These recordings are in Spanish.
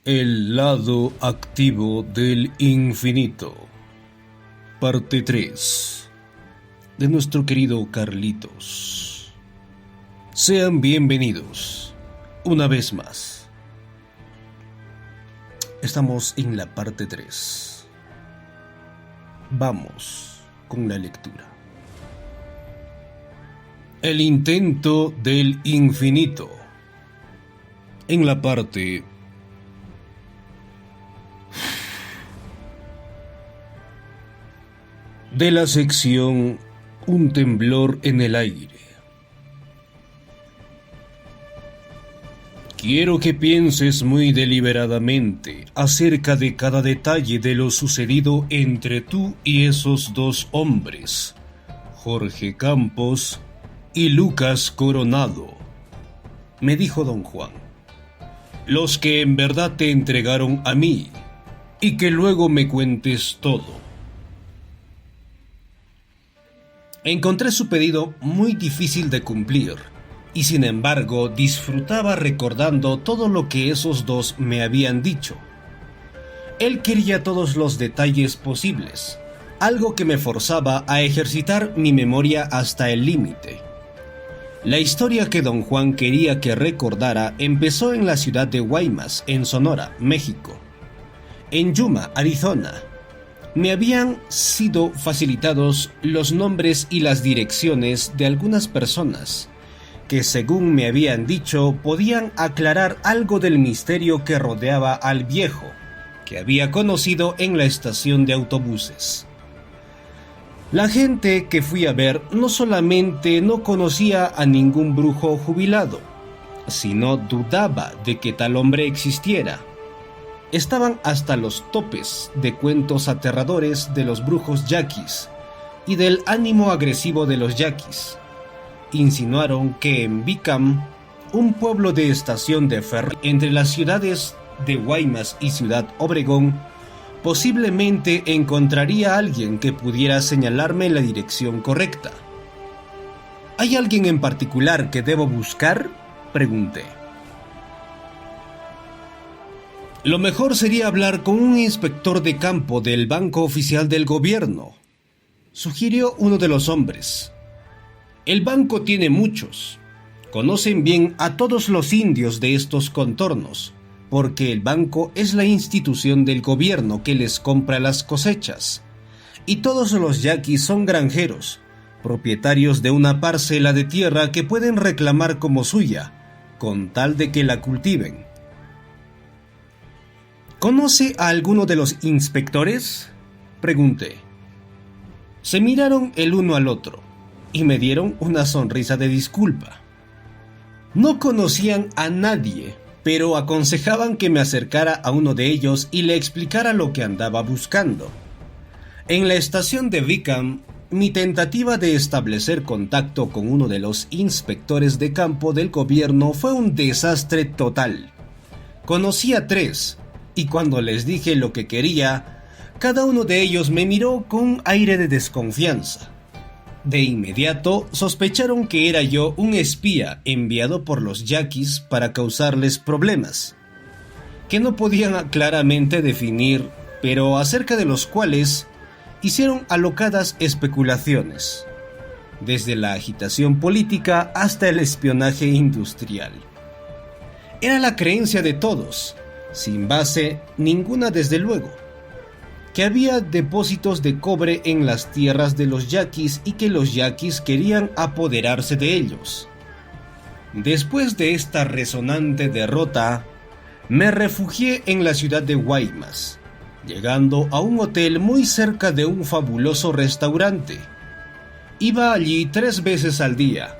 El lado activo del infinito. Parte 3 de nuestro querido Carlitos. Sean bienvenidos una vez más. Estamos en la parte 3. Vamos con la lectura. El intento del infinito. En la parte de la sección Un temblor en el aire. Quiero que pienses muy deliberadamente acerca de cada detalle de lo sucedido entre tú y esos dos hombres, Jorge Campos y Lucas Coronado, me dijo don Juan, los que en verdad te entregaron a mí, y que luego me cuentes todo. Encontré su pedido muy difícil de cumplir, y sin embargo disfrutaba recordando todo lo que esos dos me habían dicho. Él quería todos los detalles posibles, algo que me forzaba a ejercitar mi memoria hasta el límite. La historia que don Juan quería que recordara empezó en la ciudad de Guaymas, en Sonora, México. En Yuma, Arizona, me habían sido facilitados los nombres y las direcciones de algunas personas que, según me habían dicho, podían aclarar algo del misterio que rodeaba al viejo, que había conocido en la estación de autobuses. La gente que fui a ver no solamente no conocía a ningún brujo jubilado, sino dudaba de que tal hombre existiera. Estaban hasta los topes de cuentos aterradores de los brujos yaquis y del ánimo agresivo de los yaquis. Insinuaron que en Bicam, un pueblo de estación de ferry entre las ciudades de Guaymas y Ciudad Obregón, posiblemente encontraría a alguien que pudiera señalarme la dirección correcta. ¿Hay alguien en particular que debo buscar?, pregunté. Lo mejor sería hablar con un inspector de campo del Banco Oficial del Gobierno, sugirió uno de los hombres. El banco tiene muchos. Conocen bien a todos los indios de estos contornos, porque el banco es la institución del gobierno que les compra las cosechas. Y todos los yaquis son granjeros, propietarios de una parcela de tierra que pueden reclamar como suya, con tal de que la cultiven. ¿Conoce a alguno de los inspectores?, pregunté. Se miraron el uno al otro y me dieron una sonrisa de disculpa. No conocían a nadie, pero aconsejaban que me acercara a uno de ellos y le explicara lo que andaba buscando. En la estación de Bicam, mi tentativa de establecer contacto con uno de los inspectores de campo del gobierno fue un desastre total. Conocí a 3, y cuando les dije lo que quería, cada uno de ellos me miró con un aire de desconfianza. De inmediato sospecharon que era yo un espía enviado por los yaquis para causarles problemas, que no podían claramente definir, pero acerca de los cuales hicieron alocadas especulaciones, desde la agitación política hasta el espionaje industrial. Era la creencia de todos, sin base ninguna desde luego, que había depósitos de cobre en las tierras de los yaquis y que los yaquis querían apoderarse de ellos. Después de esta resonante derrota, me refugié en la ciudad de Guaymas, llegando a un hotel muy cerca de un fabuloso restaurante. Iba allí 3 veces al día.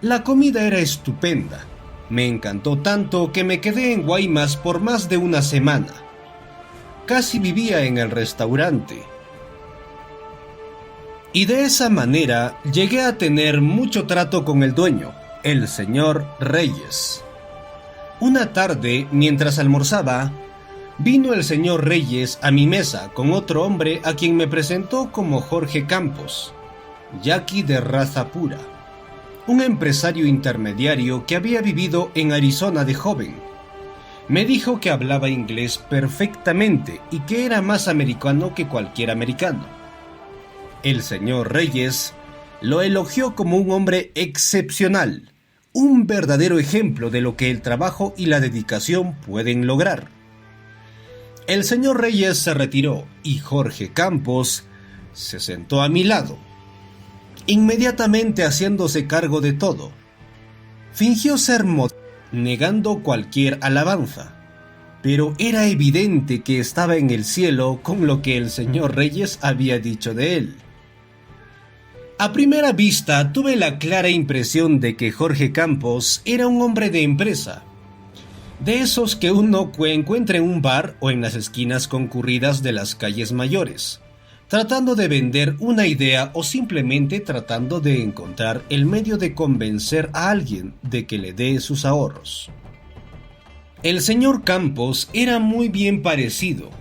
La comida era estupenda. Me encantó tanto que me quedé en Guaymas por más de una semana. Casi vivía en el restaurante. Y de esa manera llegué a tener mucho trato con el dueño, el señor Reyes. Una tarde, mientras almorzaba, vino el señor Reyes a mi mesa con otro hombre a quien me presentó como Jorge Campos, yaqui de raza pura, un empresario intermediario que había vivido en Arizona de joven. Me dijo que hablaba inglés perfectamente y que era más americano que cualquier americano. El señor Reyes lo elogió como un hombre excepcional, un verdadero ejemplo de lo que el trabajo y la dedicación pueden lograr. El señor Reyes se retiró y Jorge Campos se sentó a mi lado, inmediatamente haciéndose cargo de todo. Fingió ser negando cualquier alabanza, pero era evidente que estaba en el cielo con lo que el señor Reyes había dicho de él. A primera vista tuve la clara impresión de que Jorge Campos era un hombre de empresa, de esos que uno encuentra en un bar o en las esquinas concurridas de las calles mayores, tratando de vender una idea o simplemente tratando de encontrar el medio de convencer a alguien de que le dé sus ahorros. El señor Campos era muy bien parecido.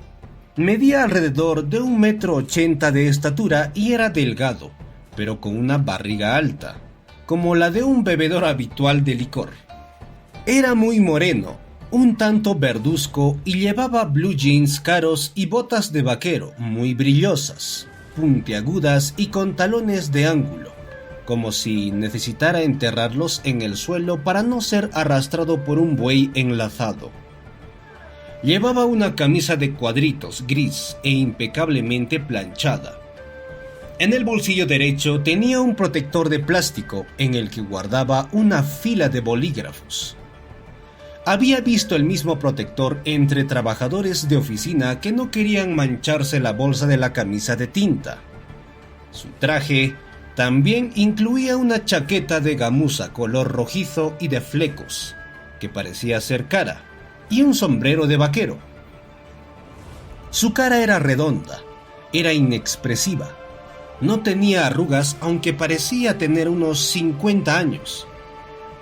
Medía alrededor de 1,80 m de estatura y era delgado, pero con una barriga alta, como la de un bebedor habitual de licor. Era muy moreno, un tanto verduzco y llevaba blue jeans caros y botas de vaquero muy brillosas, puntiagudas y con talones de ángulo, como si necesitara enterrarlos en el suelo para no ser arrastrado por un buey enlazado. Llevaba una camisa de cuadritos gris e impecablemente planchada. En el bolsillo derecho tenía un protector de plástico en el que guardaba una fila de bolígrafos. Había visto el mismo protector entre trabajadores de oficina que no querían mancharse la bolsa de la camisa de tinta. Su traje también incluía una chaqueta de gamuza color rojizo y de flecos, que parecía ser cara, y un sombrero de vaquero. Su cara era redonda, era inexpresiva. No tenía arrugas, aunque parecía tener unos 50 años.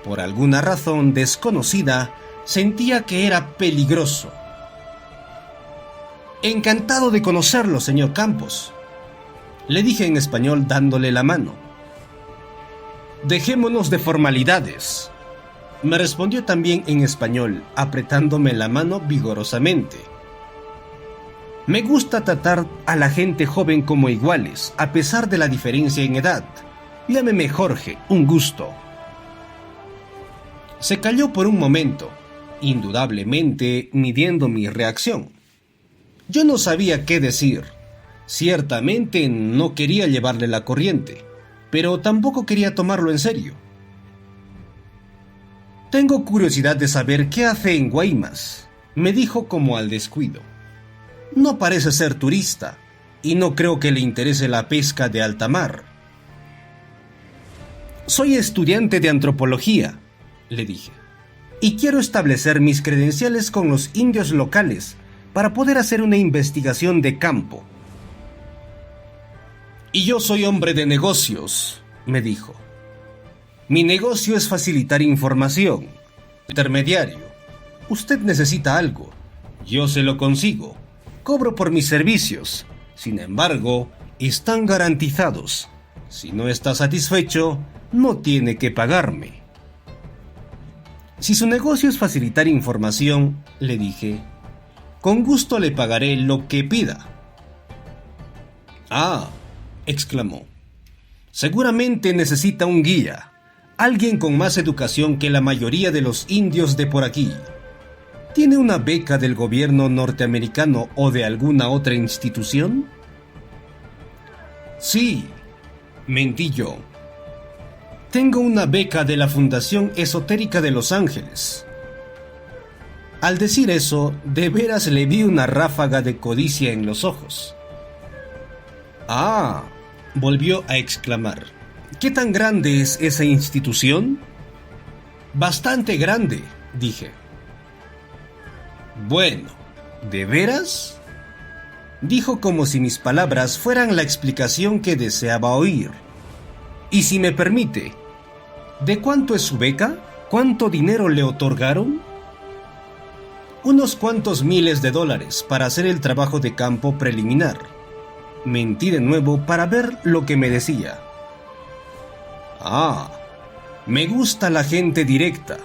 Por alguna razón desconocida, sentía que era peligroso. «Encantado de conocerlo, señor Campos», le dije en español dándole la mano. «Dejémonos de formalidades», me respondió también en español, apretándome la mano vigorosamente. «Me gusta tratar a la gente joven como iguales, a pesar de la diferencia en edad. Llámeme Jorge, un gusto». Se calló por un momento, indudablemente midiendo mi reacción. Yo no sabía qué decir. Ciertamente no quería llevarle la corriente, pero tampoco quería tomarlo en serio. «Tengo curiosidad de saber qué hace en Guaymas», me dijo como al descuido. «No parece ser turista, y no creo que le interese la pesca de alta mar». «Soy estudiante de antropología», le dije, «y quiero establecer mis credenciales con los indios locales para poder hacer una investigación de campo». «Y yo soy hombre de negocios», me dijo. «Mi negocio es facilitar información. Intermediario. Usted necesita algo. Yo se lo consigo. Cobro por mis servicios. Sin embargo, están garantizados. Si no está satisfecho, no tiene que pagarme». «Si su negocio es facilitar información», le dije, «con gusto le pagaré lo que pida». «Ah», exclamó, «seguramente necesita un guía, alguien con más educación que la mayoría de los indios de por aquí. ¿Tiene una beca del gobierno norteamericano o de alguna otra institución?» «Sí», mentí yo. «Tengo una beca de la Fundación Esotérica de Los Ángeles». Al decir eso, de veras le vi una ráfaga de codicia en los ojos. «Ah», volvió a exclamar, «¿qué tan grande es esa institución?» «Bastante grande», dije. «Bueno, ¿de veras?», dijo como si mis palabras fueran la explicación que deseaba oír. «Y si me permite, ¿de cuánto es su beca? ¿Cuánto dinero le otorgaron?» «Unos cuantos miles de dólares para hacer el trabajo de campo preliminar». Mentí de nuevo para ver lo que me decía. «Ah, me gusta la gente directa»,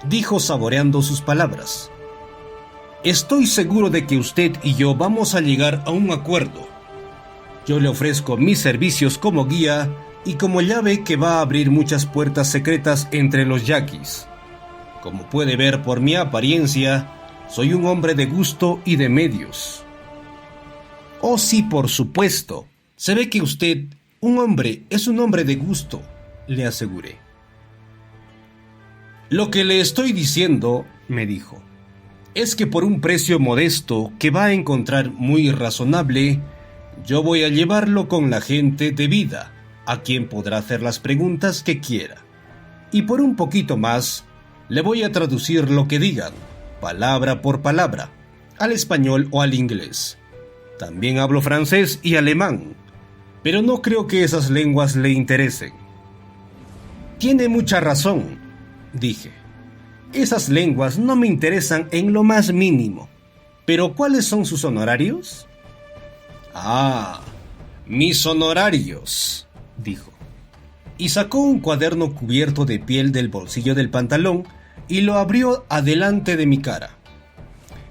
dijo saboreando sus palabras. Estoy seguro de que usted y yo vamos a llegar a un acuerdo. Yo le ofrezco mis servicios como guía y como llave que va a abrir muchas puertas secretas entre los yaquis. Como puede ver por mi apariencia, soy un hombre de gusto y de medios. Oh sí, por supuesto. Se ve que usted, es un hombre de gusto, le aseguré. Lo que le estoy diciendo, me dijo, es que por un precio modesto que va a encontrar muy razonable, yo voy a llevarlo con la gente debida, a quien podrá hacer las preguntas que quiera. Y por un poquito más, le voy a traducir lo que digan, palabra por palabra, al español o al inglés. También hablo francés y alemán, pero no creo que esas lenguas le interesen. Tiene mucha razón, dije. Esas lenguas no me interesan en lo más mínimo. ¿Pero cuáles son sus honorarios? Ah, mis honorarios, dijo. Y sacó un cuaderno cubierto de piel del bolsillo del pantalón y lo abrió adelante de mi cara.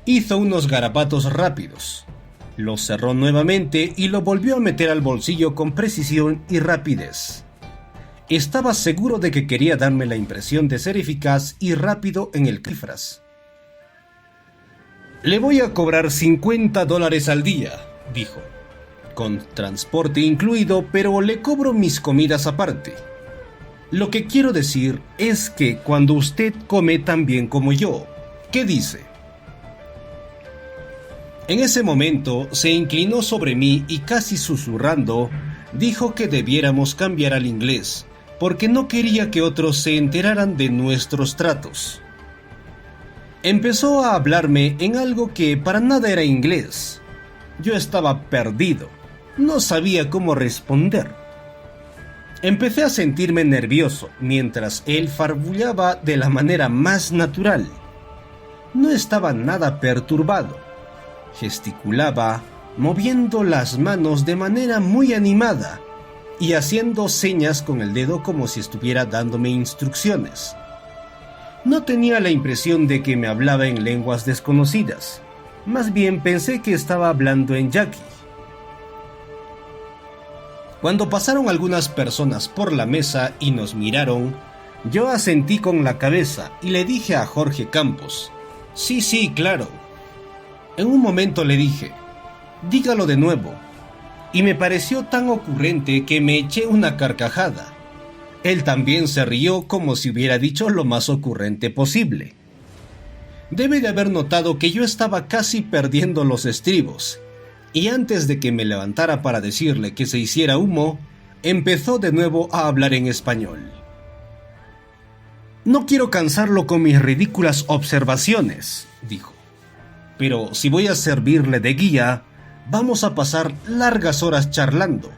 Hizo unos garabatos rápidos. Lo cerró nuevamente y lo volvió a meter al bolsillo con precisión y rapidez. Estaba seguro de que quería darme la impresión de ser eficaz y rápido en el cifras. Le voy a cobrar $50 al día, dijo, con transporte incluido, pero le cobro mis comidas aparte. Lo que quiero decir es que cuando usted come tan bien como yo, ¿qué dice? En ese momento se inclinó sobre mí y casi susurrando, dijo que debiéramos cambiar al inglés, porque no quería que otros se enteraran de nuestros tratos. Empezó a hablarme en algo que para nada era inglés. Yo estaba perdido, no sabía cómo responder. Empecé a sentirme nervioso mientras él farfullaba de la manera más natural. No estaba nada perturbado. Gesticulaba, moviendo las manos de manera muy animada y haciendo señas con el dedo como si estuviera dándome instrucciones. No tenía la impresión de que me hablaba en lenguas desconocidas. Más bien pensé que estaba hablando en yaqui. Cuando pasaron algunas personas por la mesa y nos miraron, yo asentí con la cabeza y le dije a Jorge Campos, sí, claro. En un momento le dije, dígalo de nuevo, y me pareció tan ocurrente que me eché una carcajada. Él también se rió como si hubiera dicho lo más ocurrente posible. Debe de haber notado que yo estaba casi perdiendo los estribos, y antes de que me levantara para decirle que se hiciera humo, empezó de nuevo a hablar en español. No quiero cansarlo con mis ridículas observaciones, dijo, pero si voy a servirle de guía, vamos a pasar largas horas charlando.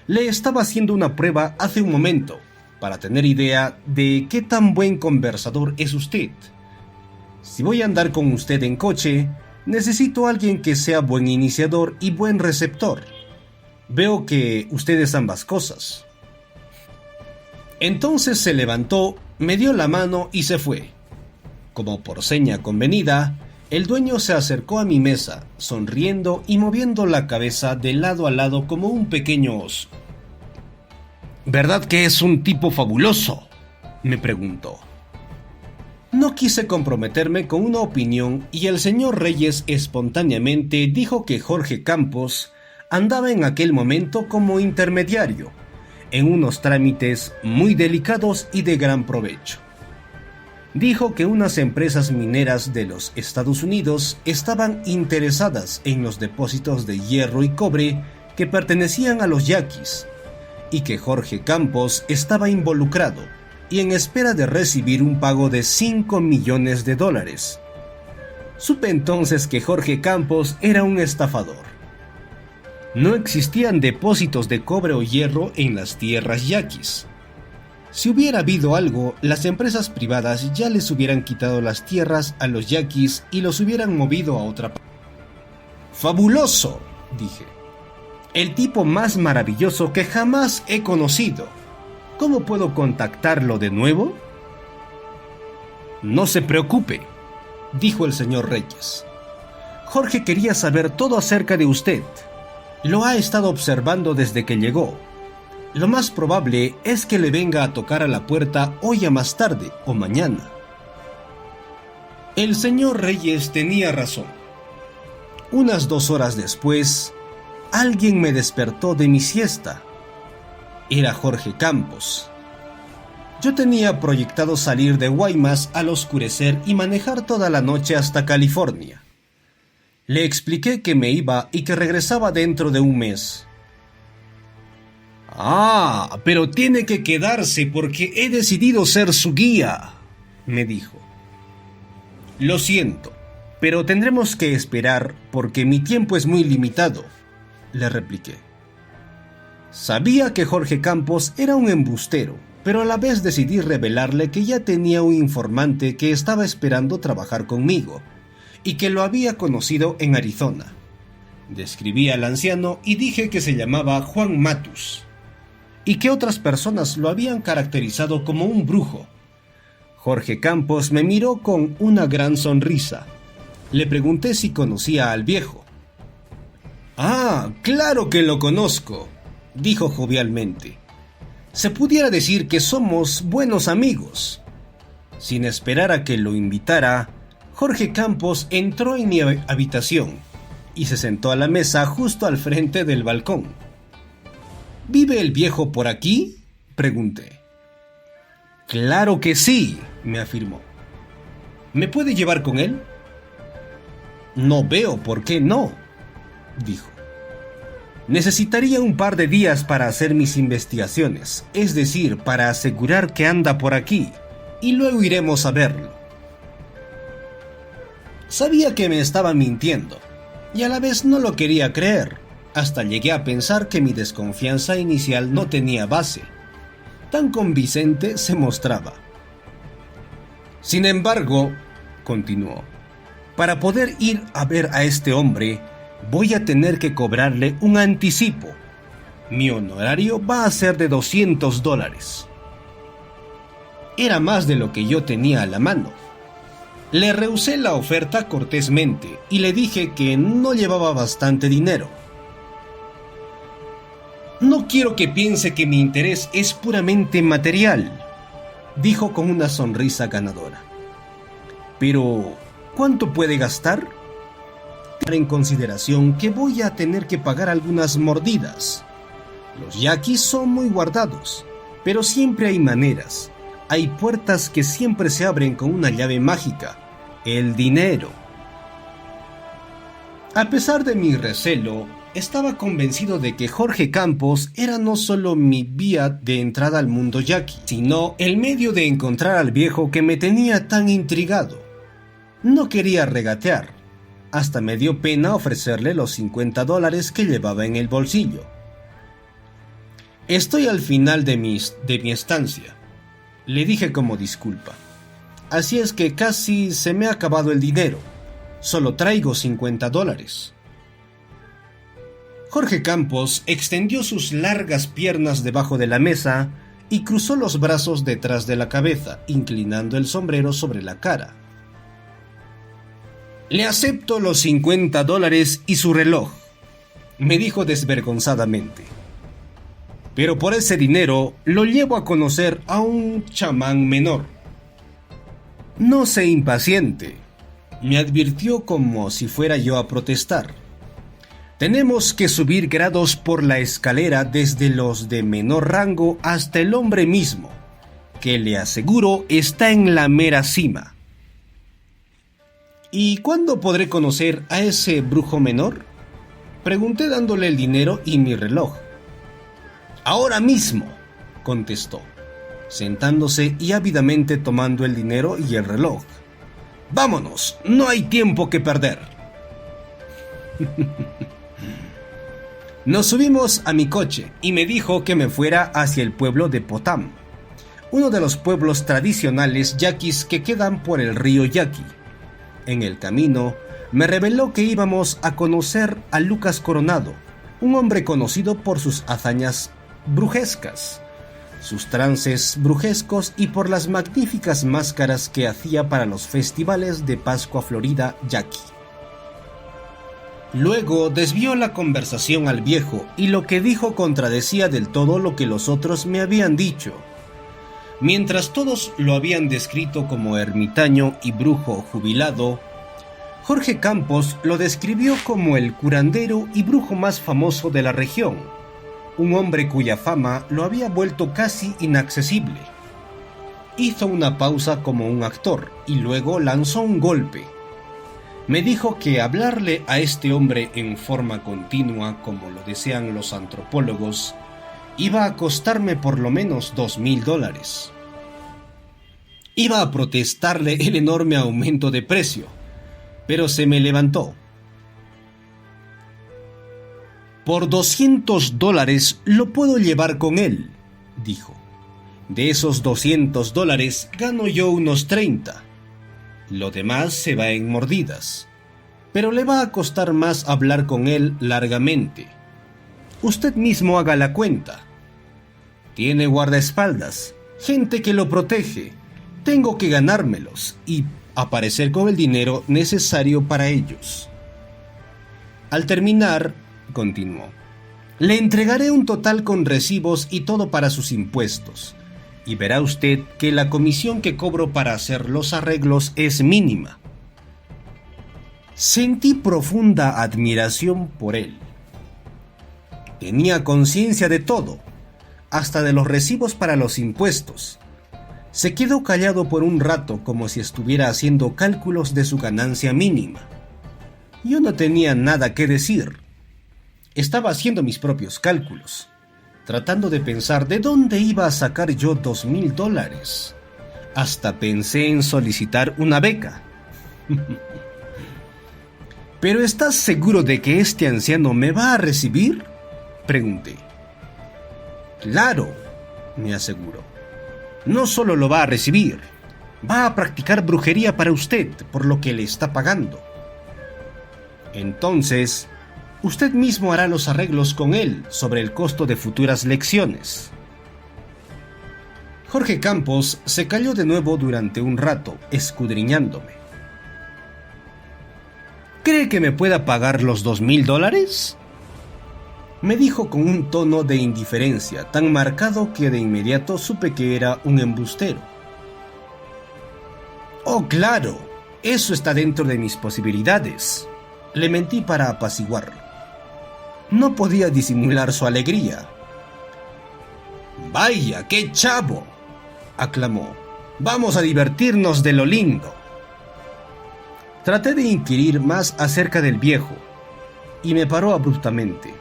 Le estaba haciendo una prueba hace un momento, para tener idea de qué tan buen conversador es usted. Si voy a andar con usted en coche, necesito a alguien que sea buen iniciador y buen receptor. Veo que usted es ambas cosas. Entonces se levantó, me dio la mano y se fue. Como por seña convenida, el dueño se acercó a mi mesa, sonriendo y moviendo la cabeza de lado a lado como un pequeño oso. ¿Verdad que es un tipo fabuloso?, me preguntó. No quise comprometerme con una opinión y el señor Reyes espontáneamente dijo que Jorge Campos andaba en aquel momento como intermediario, en unos trámites muy delicados y de gran provecho. Dijo que unas empresas mineras de los Estados Unidos estaban interesadas en los depósitos de hierro y cobre que pertenecían a los yaquis, y que Jorge Campos estaba involucrado y en espera de recibir un pago de $5 millones. Supe entonces que Jorge Campos era un estafador. No existían depósitos de cobre o hierro en las tierras yaquis. Si hubiera habido algo, las empresas privadas ya les hubieran quitado las tierras a los yaquis y los hubieran movido a otra parte. ¡Fabuloso!, dije. El tipo más maravilloso que jamás he conocido. ¿Cómo puedo contactarlo de nuevo? No se preocupe, dijo el señor Reyes. Jorge quería saber todo acerca de usted. Lo ha estado observando desde que llegó. Lo más probable es que le venga a tocar a la puerta hoy a más tarde o mañana. El señor Reyes tenía razón. Unas 2 horas después, alguien me despertó de mi siesta. Era Jorge Campos. Yo tenía proyectado salir de Guaymas al oscurecer y manejar toda la noche hasta California. Le expliqué que me iba y que regresaba dentro de un mes. «Ah, pero tiene que quedarse porque he decidido ser su guía», me dijo. «Lo siento, pero tendremos que esperar porque mi tiempo es muy limitado», le repliqué. Sabía que Jorge Campos era un embustero, pero a la vez decidí revelarle que ya tenía un informante que estaba esperando trabajar conmigo y que lo había conocido en Arizona. Describí al anciano y dije que se llamaba Juan Matus y que otras personas lo habían caracterizado como un brujo. Jorge Campos me miró con una gran sonrisa. Le pregunté si conocía al viejo. «Ah, claro que lo conozco», dijo jovialmente. «Se pudiera decir que somos buenos amigos». Sin esperar a que lo invitara, Jorge Campos entró en mi habitación y se sentó a la mesa justo al frente del balcón. «¿Vive el viejo por aquí?», pregunté. «Claro que sí», me afirmó. «¿Me puede llevar con él?». «No veo por qué no», dijo. «Necesitaría un par de días para hacer mis investigaciones, es decir, para asegurar que anda por aquí, y luego iremos a verlo». Sabía que me estaba mintiendo, y a la vez no lo quería creer, hasta llegué a pensar que mi desconfianza inicial no tenía base. Tan convincente se mostraba. «Sin embargo», continuó, «para poder ir a ver a este hombre, voy a tener que cobrarle un anticipo. Mi honorario va a ser de $200. Era más de lo que yo tenía a la mano. Le rehusé la oferta cortésmente y le dije que no llevaba bastante dinero. «No quiero que piense que mi interés es puramente material», dijo con una sonrisa ganadora. «Pero, ¿cuánto puede gastar? Tener en consideración que voy a tener que pagar algunas mordidas. Los yaquis son muy guardados, pero siempre hay maneras. Hay puertas que siempre se abren con una llave mágica: el dinero». A pesar de mi recelo, estaba convencido de que Jorge Campos era no solo mi vía de entrada al mundo yaqui, sino el medio de encontrar al viejo que me tenía tan intrigado. No quería regatear. Hasta me dio pena ofrecerle los $50 que llevaba en el bolsillo. «Estoy al final de mi estancia», le dije como disculpa. «Así es que casi se me ha acabado el dinero. Solo traigo $50. Jorge Campos extendió sus largas piernas debajo de la mesa y cruzó los brazos detrás de la cabeza, inclinando el sombrero sobre la cara. «Le acepto los $50 y su reloj», me dijo desvergonzadamente. «Pero por ese dinero lo llevo a conocer a un chamán menor». «No se impaciente», me advirtió como si fuera yo a protestar. «Tenemos que subir grados por la escalera desde los de menor rango hasta el hombre mismo, que le aseguro está en la mera cima». «¿Y cuándo podré conocer a ese brujo menor?», pregunté dándole el dinero y mi reloj. «Ahora mismo», contestó, sentándose y ávidamente tomando el dinero y el reloj. «Vámonos, no hay tiempo que perder». Nos subimos a mi coche y me dijo que me fuera hacia el pueblo de Potam, uno de los pueblos tradicionales yaquis que quedan por el río Yaqui. En el camino, me reveló que íbamos a conocer a Lucas Coronado, un hombre conocido por sus hazañas brujescas. sus trances brujescos y por las magníficas máscaras que hacía para los festivales de Pascua Florida Jackie. Luego desvió la conversación al viejo y lo que dijo contradecía del todo lo que los otros me habían dicho. Mientras todos lo habían descrito como ermitaño y brujo jubilado, Jorge Campos lo describió como el curandero y brujo más famoso de la región, un hombre cuya fama lo había vuelto casi inaccesible. Hizo una pausa como un actor y luego lanzó un golpe. Me dijo que hablarle a este hombre en forma continua, como lo desean los antropólogos, iba a costarme por lo menos $2,000. Iba a protestarle el enorme aumento de precio, pero se me levantó. «Por $200 lo puedo llevar con él», dijo. «De esos $200 gano yo unos 30. Lo demás se va en mordidas, pero le va a costar más hablar con él largamente. Usted mismo haga la cuenta. Tiene guardaespaldas, gente que lo protege. Tengo que ganármelos y aparecer con el dinero necesario para ellos». Al terminar, continuó, «le entregaré un total con recibos y todo para sus impuestos. Y verá usted que la comisión que cobro para hacer los arreglos es mínima». Sentí profunda admiración por él. Tenía conciencia de todo, hasta de los recibos para los impuestos. Se quedó callado por un rato como si estuviera haciendo cálculos de su ganancia mínima. Yo no tenía nada que decir. Estaba haciendo mis propios cálculos, tratando de pensar de dónde iba a sacar yo $2,000. Hasta pensé en solicitar una beca. «¿Pero estás seguro de que este anciano me va a recibir?», pregunté. «Claro», me aseguró. «No solo lo va a recibir, va a practicar brujería para usted por lo que le está pagando. Entonces, usted mismo hará los arreglos con él sobre el costo de futuras lecciones». Jorge Campos se calló de nuevo durante un rato, escudriñándome. «¿Cree que me pueda pagar los $2,000?», me dijo con un tono de indiferencia tan marcado que de inmediato supe que era un embustero. «Oh, claro, eso está dentro de mis posibilidades», le mentí para apaciguarlo. No podía disimular su alegría. «Vaya, qué chavo», aclamó. «Vamos a divertirnos de lo lindo». Traté de inquirir más acerca del viejo, y me paró abruptamente.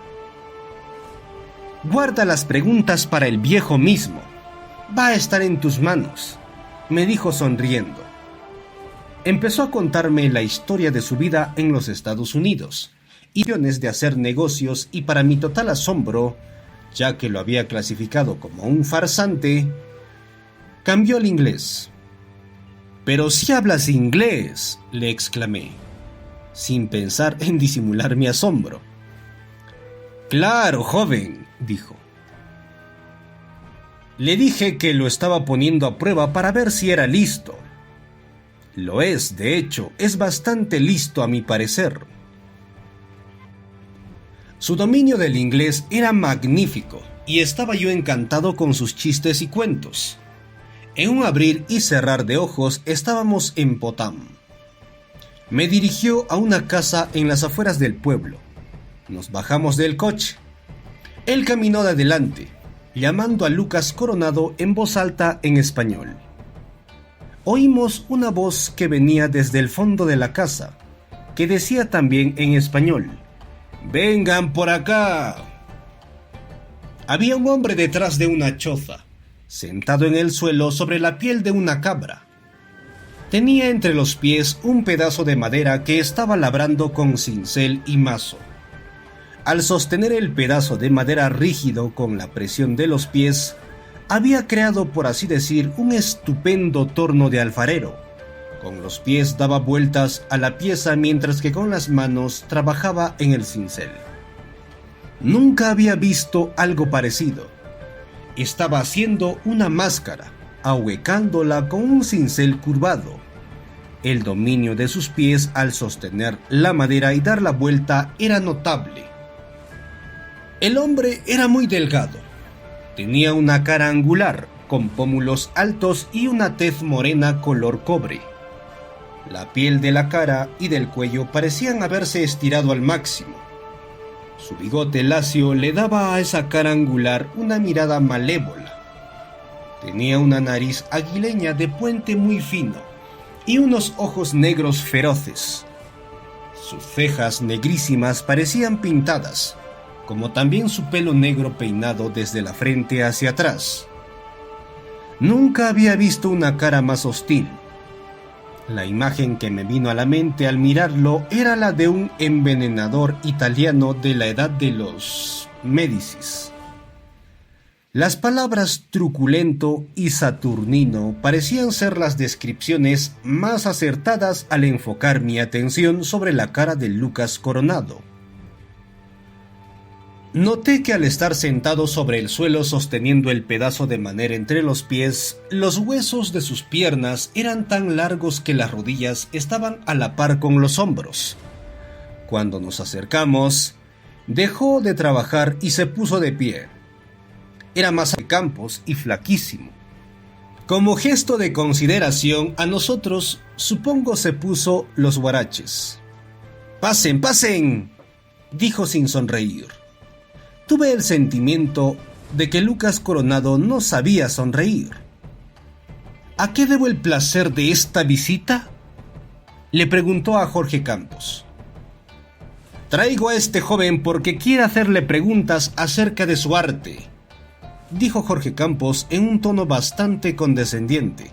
«Guarda las preguntas para el viejo mismo. Va a estar en tus manos», me dijo sonriendo. Empezó a contarme la historia de su vida en los Estados Unidos, y de hacer negocios, y para mi total asombro, ya que lo había clasificado como un farsante, cambió al inglés. «Pero si hablas inglés», le exclamé, sin pensar en disimular mi asombro. «Claro, joven», dijo. Le dije que lo estaba poniendo a prueba para ver si era listo. Lo es, de hecho, es bastante listo a mi parecer. Su dominio del inglés era magnífico y estaba yo encantado con sus chistes y cuentos. En un abrir y cerrar de ojos estábamos en Potam. Me dirigió a una casa en las afueras del pueblo. Nos bajamos del coche. Él caminó de adelante, llamando a Lucas Coronado en voz alta en español. Oímos una voz que venía desde el fondo de la casa, que decía también en español: «¡Vengan por acá!». Había un hombre detrás de una choza, sentado en el suelo sobre la piel de una cabra. Tenía entre los pies un pedazo de madera que estaba labrando con cincel y mazo. Al sostener el pedazo de madera rígido con la presión de los pies, había creado, por así decir, un estupendo torno de alfarero. Con los pies daba vueltas a la pieza mientras que con las manos trabajaba en el cincel. Nunca había visto algo parecido. estaba haciendo una máscara, ahuecándola con un cincel curvado. El dominio de sus pies al sostener la madera y dar la vuelta era notable. El hombre era muy delgado. Tenía una cara angular, con pómulos altos y una tez morena color cobre. La piel de la cara y del cuello parecían haberse estirado al máximo. Su bigote lacio le daba a esa cara angular una mirada malévola. Tenía una nariz aguileña de puente muy fino y unos ojos negros feroces. Sus cejas negrísimas parecían pintadas, como también su pelo negro peinado desde la frente hacia atrás. Nunca había visto una cara más hostil. La imagen que me vino a la mente al mirarlo era la de un envenenador italiano de la edad de los Médicis. Las palabras truculento y saturnino parecían ser las descripciones más acertadas al enfocar mi atención sobre la cara de Lucas Coronado. Noté que al estar sentado sobre el suelo sosteniendo el pedazo de madera entre los pies, los huesos de sus piernas eran tan largos que las rodillas estaban a la par con los hombros. Cuando nos acercamos, dejó de trabajar y se puso de pie. Era más de Campos y flaquísimo. Como gesto de consideración a nosotros, supongo se puso los huaraches. «¡Pasen, pasen!», dijo sin sonreír. Tuve el sentimiento de que Lucas Coronado no sabía sonreír. «¿A qué debo el placer de esta visita?», le preguntó a Jorge Campos. «Traigo a este joven porque quiere hacerle preguntas acerca de su arte», dijo Jorge Campos en un tono bastante condescendiente.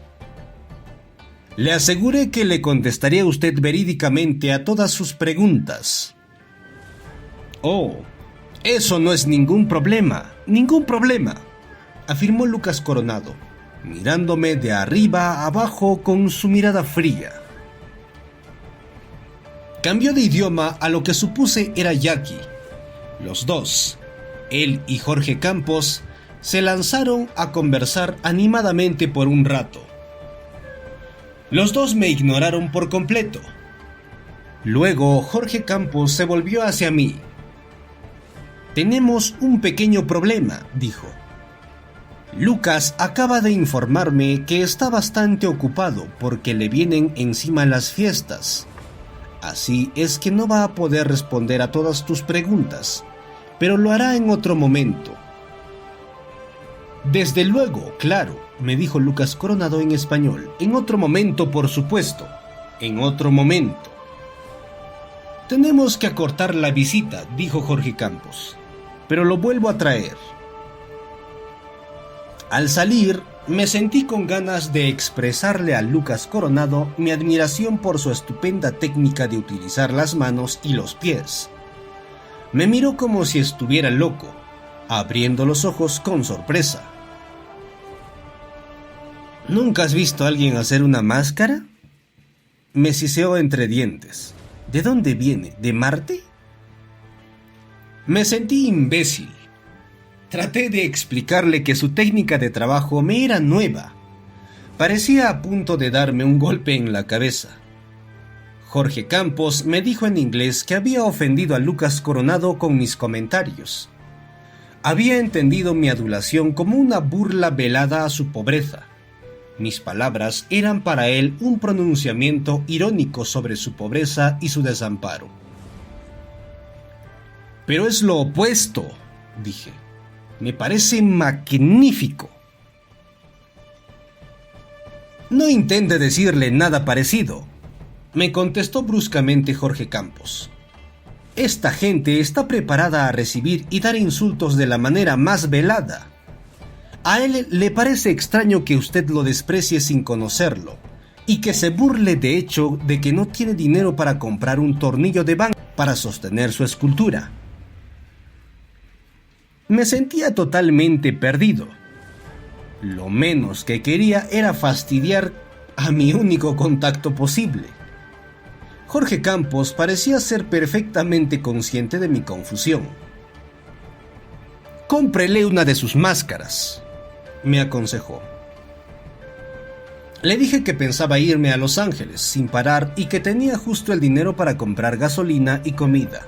«Le aseguré que le contestaría usted verídicamente a todas sus preguntas». «Oh, eso no es ningún problema, afirmó Lucas Coronado, mirándome de arriba a abajo con su mirada fría. Cambió de idioma a lo que supuse era yaqui. Los dos, él y Jorge Campos, se lanzaron a conversar animadamente por un rato. Los dos me ignoraron por completo. Luego Jorge Campos se volvió hacia mí. «Tenemos un pequeño problema», dijo. «Lucas acaba de informarme que está bastante ocupado porque le vienen encima las fiestas. Así es que no va a poder responder a todas tus preguntas, pero lo hará en otro momento». «Desde luego, claro», me dijo Lucas Coronado en español. «En otro momento, por supuesto. En otro momento». «Tenemos que acortar la visita», dijo Jorge Campos, «pero lo vuelvo a traer». Al salir, me sentí con ganas de expresarle a Lucas Coronado mi admiración por su estupenda técnica de utilizar las manos y los pies. Me miró como si estuviera loco, abriendo los ojos con sorpresa. «¿Nunca has visto a alguien hacer una máscara?», me siseó entre dientes. «¿De dónde viene? ¿De Marte?». Me sentí imbécil. Traté de explicarle que su técnica de trabajo me era nueva. Parecía a punto de darme un golpe en la cabeza. Jorge Campos me dijo en inglés que había ofendido a Lucas Coronado con mis comentarios. Había entendido mi adulación como una burla velada a su pobreza. Mis palabras eran para él un pronunciamiento irónico sobre su pobreza y su desamparo. «Pero es lo opuesto», dije. «Me parece magnífico». «No intente decirle nada parecido», me contestó bruscamente Jorge Campos. «Esta gente está preparada a recibir y dar insultos de la manera más velada. A él le parece extraño que usted lo desprecie sin conocerlo, y que se burle de hecho de que no tiene dinero para comprar un tornillo de banco para sostener su escultura». Me sentía totalmente perdido. Lo menos que quería era fastidiar a mi único contacto posible. Jorge Campos parecía ser perfectamente consciente de mi confusión. «Cómprele una de sus máscaras», me aconsejó. Le dije que pensaba irme a Los Ángeles sin parar y que tenía justo el dinero para comprar gasolina y comida.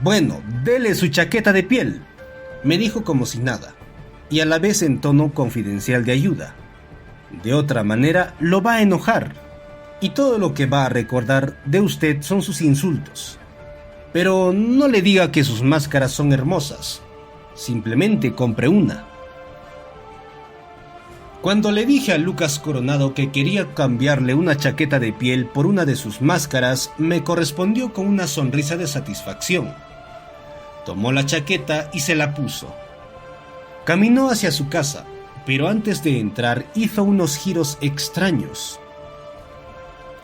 Bueno, dele su chaqueta de piel, me dijo como si nada, y a la vez en tono confidencial de ayuda. De otra manera lo va a enojar, y todo lo que va a recordar de usted son sus insultos. Pero no le diga que sus máscaras son hermosas, simplemente compre una. Cuando le dije a Lucas Coronado que quería cambiarle una chaqueta de piel por una de sus máscaras, me correspondió con una sonrisa de satisfacción. Tomó la chaqueta y se la puso. Caminó hacia su casa, pero antes de entrar hizo unos giros extraños.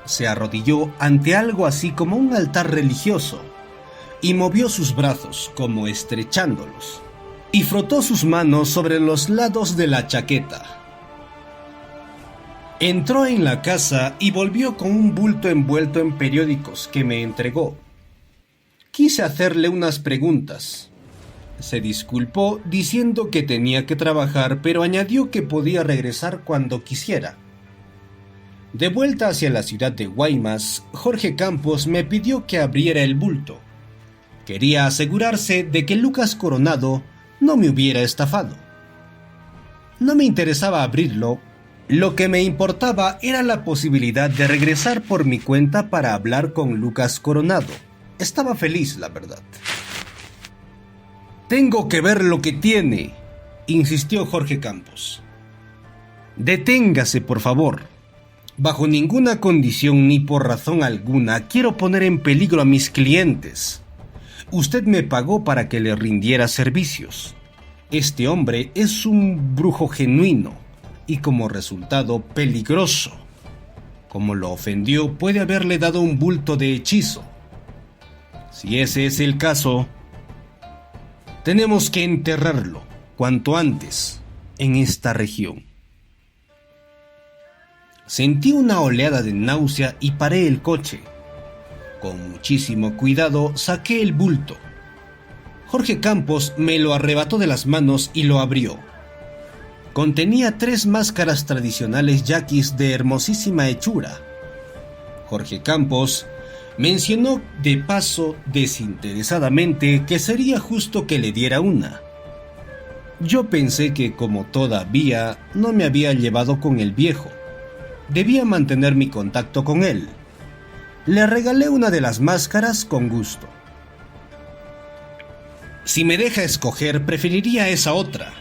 Se arrodilló ante algo así como un altar religioso y movió sus brazos como estrechándolos y frotó sus manos sobre los lados de la chaqueta. Entró en la casa y volvió con un bulto envuelto en periódicos que me entregó. Quise hacerle unas preguntas. Se disculpó diciendo que tenía que trabajar, pero añadió que podía regresar cuando quisiera. De vuelta hacia la ciudad de Guaymas, Jorge Campos me pidió que abriera el bulto. Quería asegurarse de que Lucas Coronado no me hubiera estafado. No me interesaba abrirlo. Lo que me importaba era la posibilidad de regresar por mi cuenta para hablar con Lucas Coronado. Estaba feliz, la verdad. «Tengo que ver lo que tiene», insistió Jorge Campos. «Deténgase, por favor. Bajo ninguna condición ni por razón alguna quiero poner en peligro a mis clientes. Usted me pagó para que le rindiera servicios. Este hombre es un brujo genuino y como resultado peligroso. Como lo ofendió, puede haberle dado un bulto de hechizo. Si ese es el caso, tenemos que enterrarlo cuanto antes en esta región». Sentí una oleada de náusea y paré el coche. Con muchísimo cuidado saqué el bulto. Jorge Campos me lo arrebató de las manos y lo abrió. Contenía 3 máscaras tradicionales yaquis de hermosísima hechura. Jorge Campos mencionó de paso desinteresadamente que sería justo que le diera una. Yo pensé que como todavía no me había llevado con el viejo, debía mantener mi contacto con él. Le regalé una de las máscaras con gusto. «Si me deja escoger, preferiría esa otra»,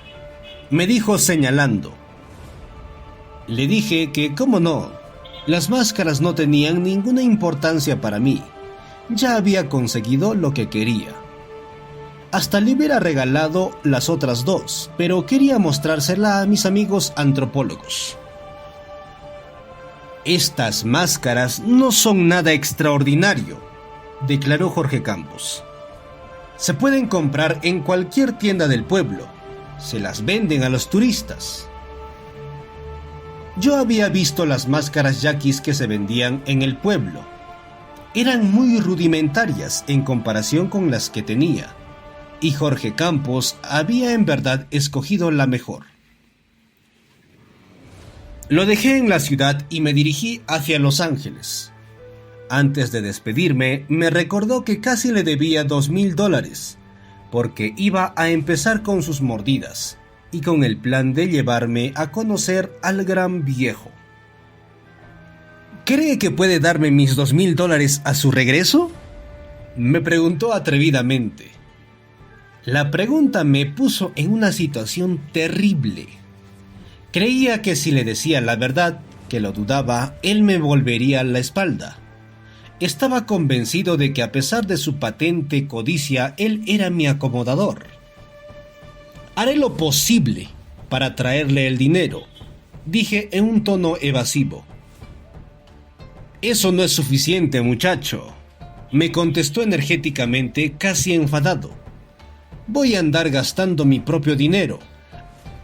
me dijo señalando. Le dije que, cómo no, las máscaras no tenían ninguna importancia para mí. Ya había conseguido lo que quería. Hasta le hubiera regalado las otras 2, pero quería mostrársela a mis amigos antropólogos. «Estas máscaras no son nada extraordinario», declaró Jorge Campos. «Se pueden comprar en cualquier tienda del pueblo. Se las venden a los turistas». Yo había visto las máscaras yaquis que se vendían en el pueblo. Eran muy rudimentarias en comparación con las que tenía, y Jorge Campos había en verdad escogido la mejor. Lo dejé en la ciudad y me dirigí hacia Los Ángeles. Antes de despedirme, me recordó que casi le debía $2,000, porque iba a empezar con sus mordidas y con el plan de llevarme a conocer al gran viejo. «¿Cree que puede darme mis $2,000 a su regreso?», me preguntó atrevidamente. La pregunta me puso en una situación terrible. Creía que si le decía la verdad, que lo dudaba, él me volvería la espalda. Estaba convencido de que a pesar de su patente codicia, él era mi acomodador. «Haré lo posible para traerle el dinero», dije en un tono evasivo. «Eso no es suficiente, muchacho», me contestó energéticamente, casi enfadado. «Voy a andar gastando mi propio dinero,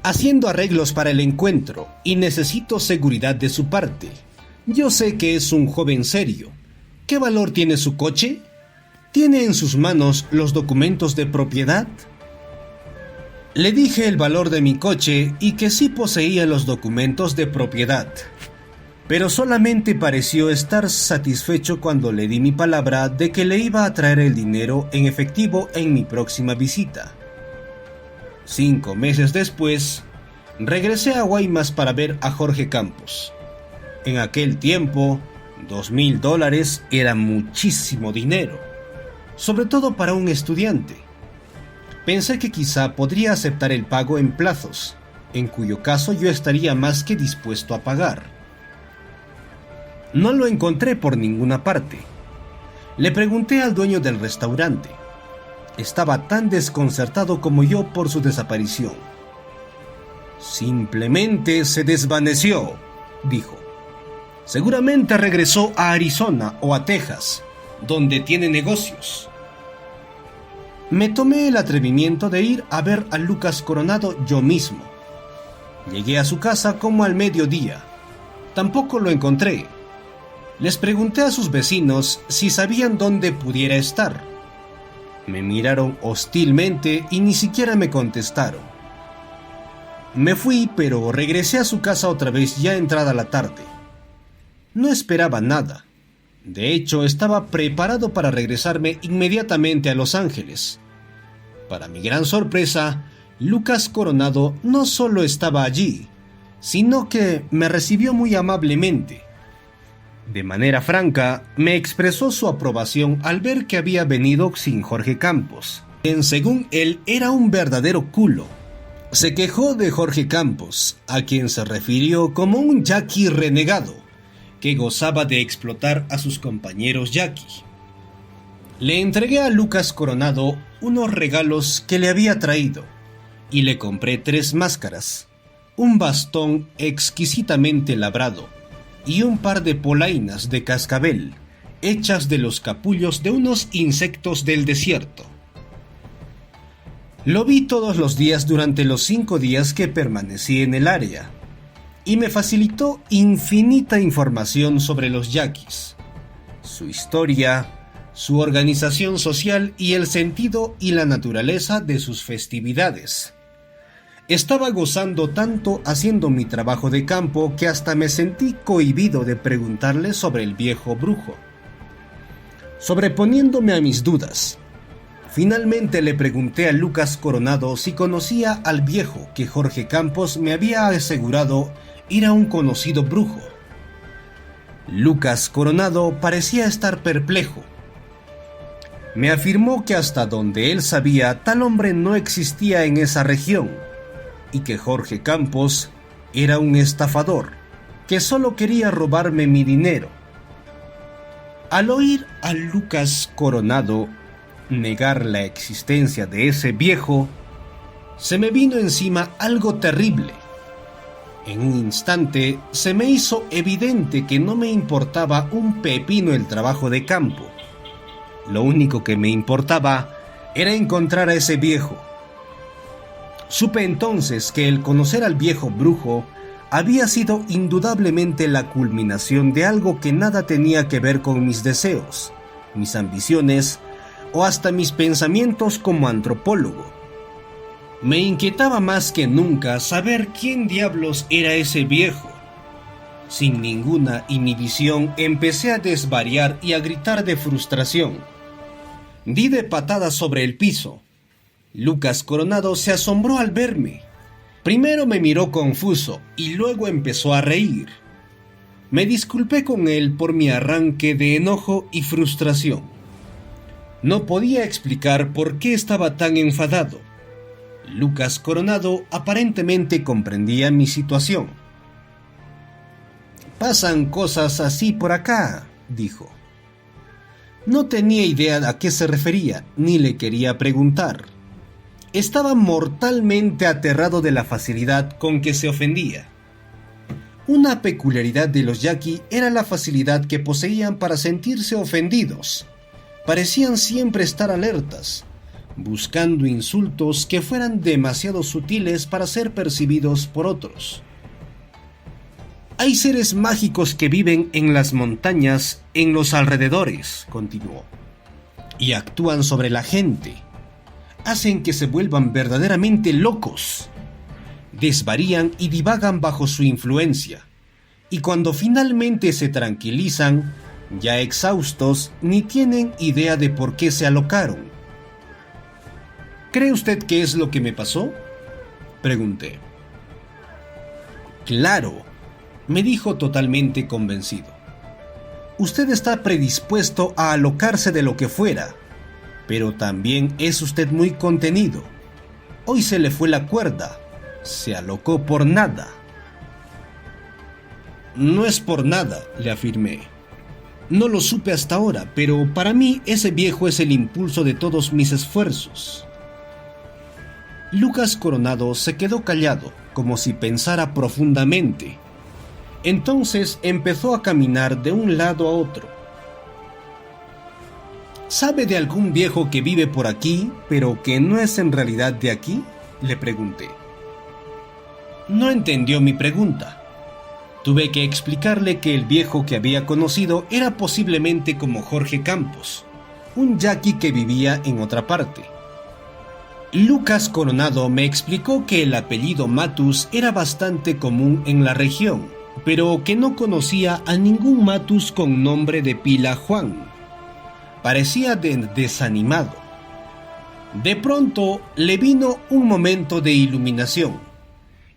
haciendo arreglos para el encuentro, y necesito seguridad de su parte. Yo sé que es un joven serio. ¿Qué valor tiene su coche? ¿Tiene en sus manos los documentos de propiedad?». Le dije el valor de mi coche y que sí poseía los documentos de propiedad, pero solamente pareció estar satisfecho cuando le di mi palabra de que le iba a traer el dinero en efectivo en mi próxima visita. 5 meses después, regresé a Guaymas para ver a Jorge Campos. En aquel tiempo, $2,000 era muchísimo dinero, sobre todo para un estudiante. Pensé que quizá podría aceptar el pago en plazos, en cuyo caso yo estaría más que dispuesto a pagar. No lo encontré por ninguna parte. Le pregunté al dueño del restaurante. Estaba tan desconcertado como yo por su desaparición. Simplemente se desvaneció, dijo. Seguramente regresó a Arizona o a Texas, donde tiene negocios. Me tomé el atrevimiento de ir a ver a Lucas Coronado yo mismo. Llegué a su casa como al mediodía. Tampoco lo encontré. Les pregunté a sus vecinos si sabían dónde pudiera estar. Me miraron hostilmente y ni siquiera me contestaron. Me fui, pero regresé a su casa otra vez ya entrada la tarde. No esperaba nada. De hecho, estaba preparado para regresarme inmediatamente a Los Ángeles. Para mi gran sorpresa, Lucas Coronado no solo estaba allí, sino que me recibió muy amablemente. De manera franca, me expresó su aprobación al ver que había venido sin Jorge Campos, quien según él era un verdadero culo. Se quejó de Jorge Campos, a quien se refirió como un yaqui renegado, que gozaba de explotar a sus compañeros yaqui. Le entregué a Lucas Coronado unos regalos que le había traído, y le compré 3 máscaras, un bastón exquisitamente labrado, y un par de polainas de cascabel, hechas de los capullos de unos insectos del desierto. Lo vi todos los días durante los 5 días que permanecí en el área, y me facilitó infinita información sobre los yaquis, su historia, su organización social y el sentido y la naturaleza de sus festividades. Estaba gozando tanto haciendo mi trabajo de campo que hasta me sentí cohibido de preguntarle sobre el viejo brujo. Sobreponiéndome a mis dudas, finalmente le pregunté a Lucas Coronado si conocía al viejo que Jorge Campos me había asegurado era un conocido brujo. Lucas Coronado parecía estar perplejo. Me afirmó que hasta donde él sabía tal hombre no existía en esa región y que Jorge Campos era un estafador que solo quería robarme mi dinero. Al oír a Lucas Coronado negar la existencia de ese viejo, se me vino encima algo terrible. En un instante se me hizo evidente que no me importaba un pepino el trabajo de campo. Lo único que me importaba era encontrar a ese viejo. Supe entonces que el conocer al viejo brujo había sido indudablemente la culminación de algo que nada tenía que ver con mis deseos, mis ambiciones o hasta mis pensamientos como antropólogo. Me inquietaba más que nunca saber quién diablos era ese viejo. Sin ninguna inhibición empecé a desvariar y a gritar de frustración. Di de patadas sobre el piso. Lucas Coronado se asombró al verme. Primero me miró confuso y luego empezó a reír. Me disculpé con él por mi arranque de enojo y frustración. No podía explicar por qué estaba tan enfadado. Lucas Coronado aparentemente comprendía mi situación. «Pasan cosas así por acá», dijo. No tenía idea a qué se refería, ni le quería preguntar. Estaba mortalmente aterrado de la facilidad con que se ofendía. Una peculiaridad de los yaqui era la facilidad que poseían para sentirse ofendidos. Parecían siempre estar alertas, buscando insultos que fueran demasiado sutiles para ser percibidos por otros. Hay seres mágicos que viven en las montañas, en los alrededores, continuó, y actúan sobre la gente. hacen que se vuelvan verdaderamente locos. Desvarían y divagan bajo su influencia, y cuando finalmente se tranquilizan, ya exhaustos, ni tienen idea de por qué se alocaron. ¿Cree usted que es lo que me pasó?, pregunté. Claro, me dijo totalmente convencido. Usted está predispuesto a alocarse de lo que fuera, pero también es usted muy contenido. Hoy se le fue la cuerda, se alocó por nada. No es por nada, le afirmé. No lo supe hasta ahora, pero para mí ese viejo es el impulso de todos mis esfuerzos. Lucas Coronado se quedó callado, como si pensara profundamente. Entonces empezó a caminar de un lado a otro. ¿Sabe de algún viejo que vive por aquí, pero que no es en realidad de aquí?, le pregunté. No entendió mi pregunta. Tuve que explicarle que el viejo que había conocido era posiblemente como Jorge Campos, un yaqui que vivía en otra parte. Lucas Coronado me explicó que el apellido Matus era bastante común en la región, pero que no conocía a ningún Matus con nombre de pila Juan. Parecía desanimado. De pronto le vino un momento de iluminación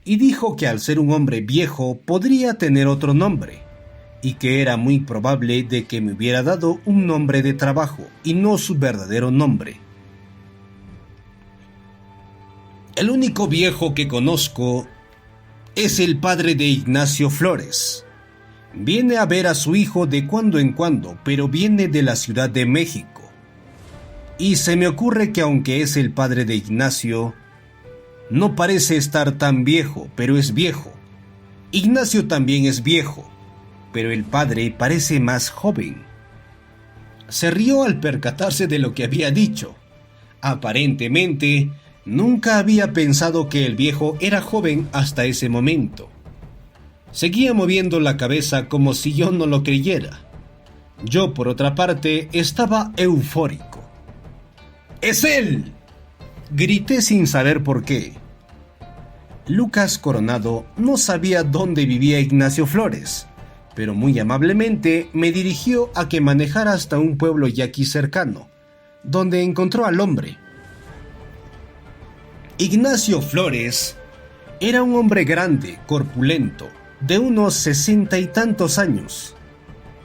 y dijo que al ser un hombre viejo podría tener otro nombre y que era muy probable de que me hubiera dado un nombre de trabajo y no su verdadero nombre. El único viejo que conozco es el padre de Ignacio Flores. Viene a ver a su hijo de cuando en cuando, pero viene de la Ciudad de México. Y se me ocurre que aunque es el padre de Ignacio, no parece estar tan viejo, pero es viejo. Ignacio también es viejo, pero el padre parece más joven. Se rió al percatarse de lo que había dicho. Aparentemente, nunca había pensado que el viejo era joven hasta ese momento. Seguía moviendo la cabeza como si yo no lo creyera. Yo, por otra parte, estaba eufórico. ¡Es él!, grité sin saber por qué. Lucas Coronado no sabía dónde vivía Ignacio Flores, pero muy amablemente me dirigió a que manejara hasta un pueblo yaqui cercano, donde encontró al hombre. Ignacio Flores era un hombre grande, corpulento, de unos 60 y tantos años.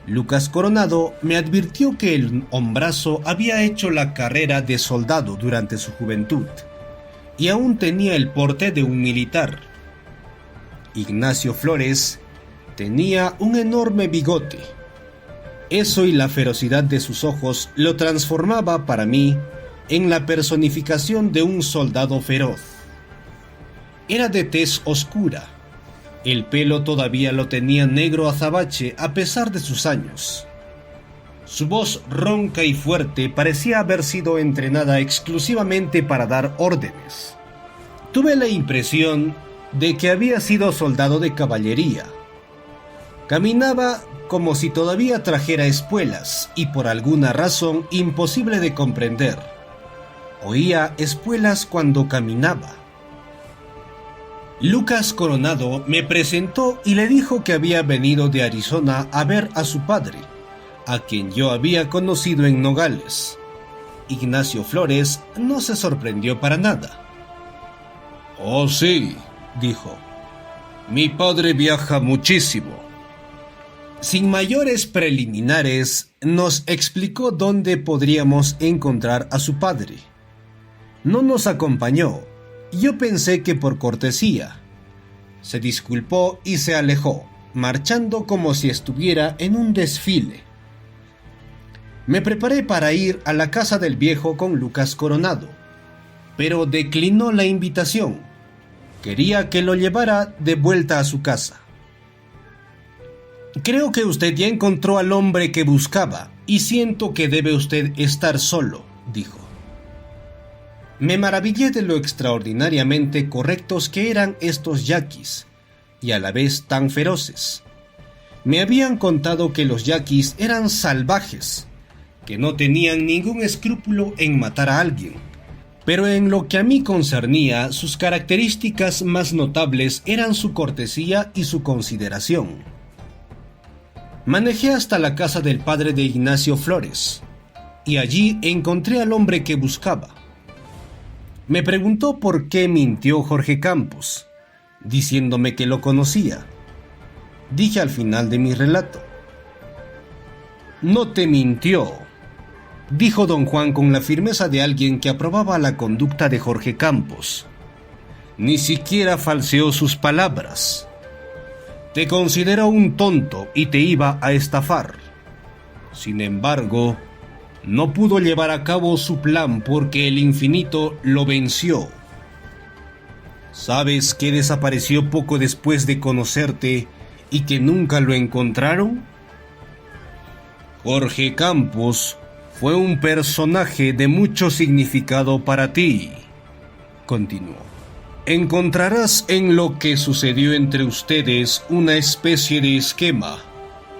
Lucas Coronado me advirtió que el hombrazo había hecho la carrera de soldado durante su juventud y aún tenía el porte de un militar. Ignacio Flores tenía un enorme bigote. Eso y la ferocidad de sus ojos lo transformaba para mí en la personificación de un soldado feroz. Era de tez oscura. El pelo todavía lo tenía negro azabache a pesar de sus años. Su voz ronca y fuerte parecía haber sido entrenada exclusivamente para dar órdenes. Tuve la impresión de que había sido soldado de caballería. Caminaba como si todavía trajera espuelas y por alguna razón imposible de comprender. Oía espuelas cuando caminaba. Lucas Coronado me presentó y le dijo que había venido de Arizona a ver a su padre, a quien yo había conocido en Nogales. Ignacio Flores no se sorprendió para nada. «Oh, sí», dijo. «Mi padre viaja muchísimo». Sin mayores preliminares, nos explicó dónde podríamos encontrar a su padre. No nos acompañó. Yo pensé que por cortesía. Se disculpó y se alejó, marchando como si estuviera en un desfile. Me preparé para ir a la casa del viejo con Lucas Coronado, pero declinó la invitación. Quería que lo llevara de vuelta a su casa. «Creo que usted ya encontró al hombre que buscaba y siento que debe usted estar solo», dijo. Me maravillé de lo extraordinariamente correctos que eran estos yaquis, y a la vez tan feroces. Me habían contado que los yaquis eran salvajes, que no tenían ningún escrúpulo en matar a alguien, pero en lo que a mí concernía, sus características más notables eran su cortesía y su consideración. Manejé hasta la casa del padre de Ignacio Flores, y allí encontré al hombre que buscaba. Me preguntó por qué mintió Jorge Campos, diciéndome que lo conocía. Dije al final de mi relato: «No te mintió», dijo don Juan con la firmeza de alguien que aprobaba la conducta de Jorge Campos. «Ni siquiera falseó sus palabras. Te consideró un tonto y te iba a estafar. Sin embargo, no pudo llevar a cabo su plan porque el infinito lo venció. ¿Sabes que desapareció poco después de conocerte y que nunca lo encontraron? Jorge Campos fue un personaje de mucho significado para ti», continuó. «Encontrarás en lo que sucedió entre ustedes una especie de esquema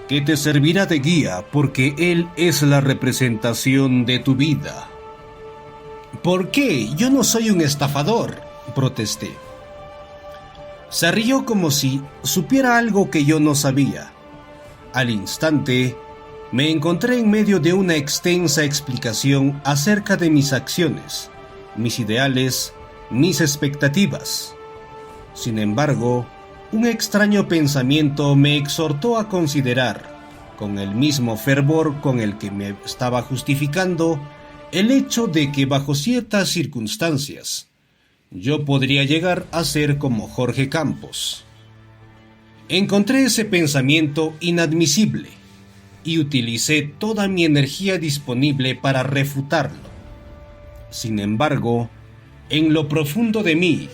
que te servirá de guía porque él es la representación de tu vida». «¿Por qué? Yo no soy un estafador», protesté. Se rió como si supiera algo que yo no sabía. Al instante, me encontré en medio de una extensa explicación acerca de mis acciones, mis ideales, mis expectativas. Sin embargo, un extraño pensamiento me exhortó a considerar, con el mismo fervor con el que me estaba justificando, el hecho de que bajo ciertas circunstancias yo podría llegar a ser como Jorge Campos. Encontré ese pensamiento inadmisible y utilicé toda mi energía disponible para refutarlo. Sin embargo, en lo profundo de mí,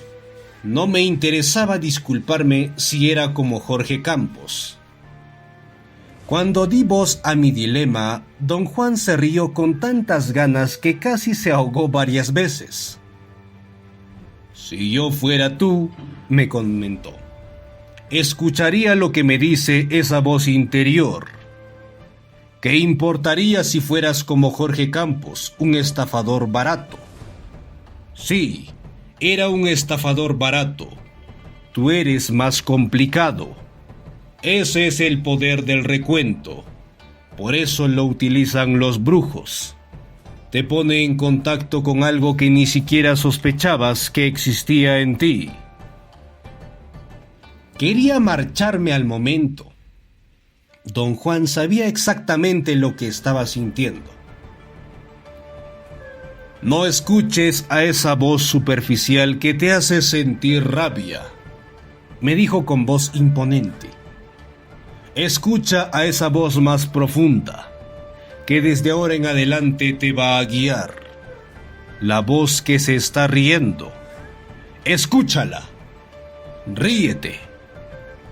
no me interesaba disculparme si era como Jorge Campos. Cuando di voz a mi dilema, don Juan se rió con tantas ganas que casi se ahogó varias veces. «Si yo fuera tú», me comentó, «escucharía lo que me dice esa voz interior. ¿Qué importaría si fueras como Jorge Campos, un estafador barato?» «Sí, era un estafador barato. Tú eres más complicado. Ese es el poder del recuento. Por eso lo utilizan los brujos. Te pone en contacto con algo que ni siquiera sospechabas que existía en ti». Quería marcharme al momento. Don Juan sabía exactamente lo que estaba sintiendo. «No escuches a esa voz superficial que te hace sentir rabia», me dijo con voz imponente. «Escucha a esa voz más profunda, que desde ahora en adelante te va a guiar. La voz que se está riendo. Escúchala. Ríete.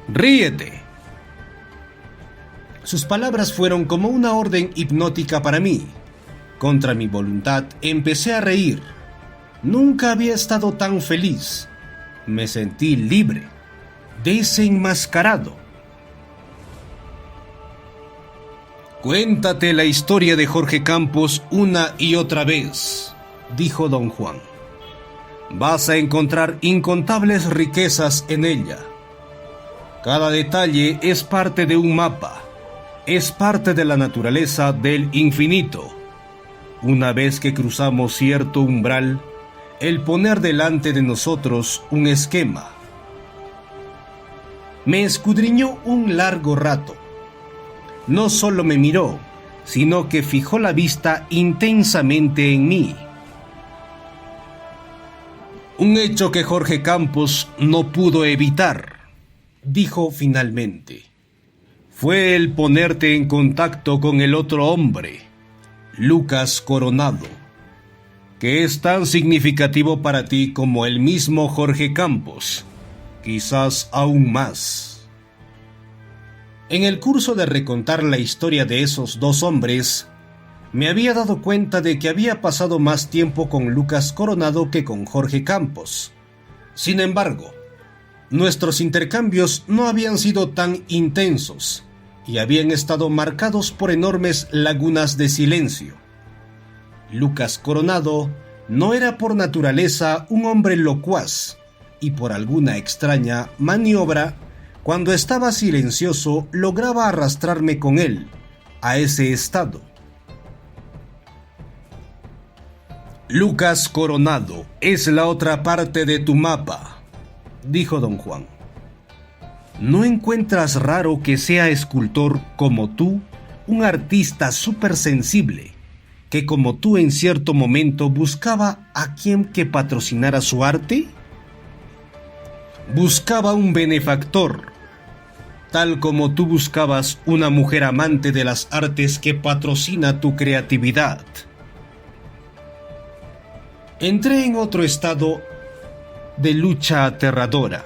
Ríete». Sus palabras fueron como una orden hipnótica para mí. Contra mi voluntad empecé a reír. Nunca había estado tan feliz. Me sentí libre, desenmascarado. «Cuéntate la historia de Jorge Campos una y otra vez», dijo don Juan. «Vas a encontrar incontables riquezas en ella. Cada detalle es parte de un mapa, es parte de la naturaleza del infinito. Una vez que cruzamos cierto umbral, el poner delante de nosotros un esquema». Me escudriñó un largo rato. No solo me miró, sino que fijó la vista intensamente en mí. «Un hecho que Jorge Campos no pudo evitar», dijo finalmente, «fue el ponerte en contacto con el otro hombre, Lucas Coronado, que es tan significativo para ti como el mismo Jorge Campos, quizás aún más». En el curso de recontar la historia de esos dos hombres, me había dado cuenta de que había pasado más tiempo con Lucas Coronado que con Jorge Campos. Sin embargo, nuestros intercambios no habían sido tan intensos y habían estado marcados por enormes lagunas de silencio. Lucas Coronado no era por naturaleza un hombre locuaz, y por alguna extraña maniobra, cuando estaba silencioso lograba arrastrarme con él a ese estado. Lucas Coronado es la otra parte de tu mapa, dijo don Juan. ¿No encuentras raro que sea escultor como tú, un artista supersensible, que como tú en cierto momento buscaba a quien que patrocinara su arte? Buscaba un benefactor, tal como tú buscabas una mujer amante de las artes que patrocina tu creatividad. Entré en otro estado de lucha aterradora.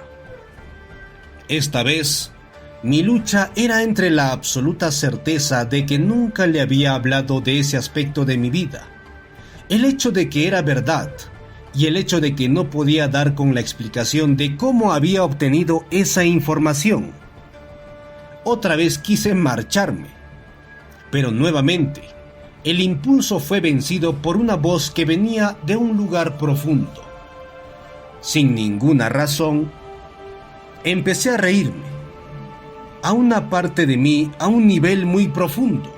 Esta vez, mi lucha era entre la absoluta certeza de que nunca le había hablado de ese aspecto de mi vida, el hecho de que era verdad y el hecho de que no podía dar con la explicación de cómo había obtenido esa información. Otra vez quise marcharme, pero nuevamente el impulso fue vencido por una voz que venía de un lugar profundo. Sin ninguna razón, empecé a reírme. A una parte de mí, a un nivel muy profundo,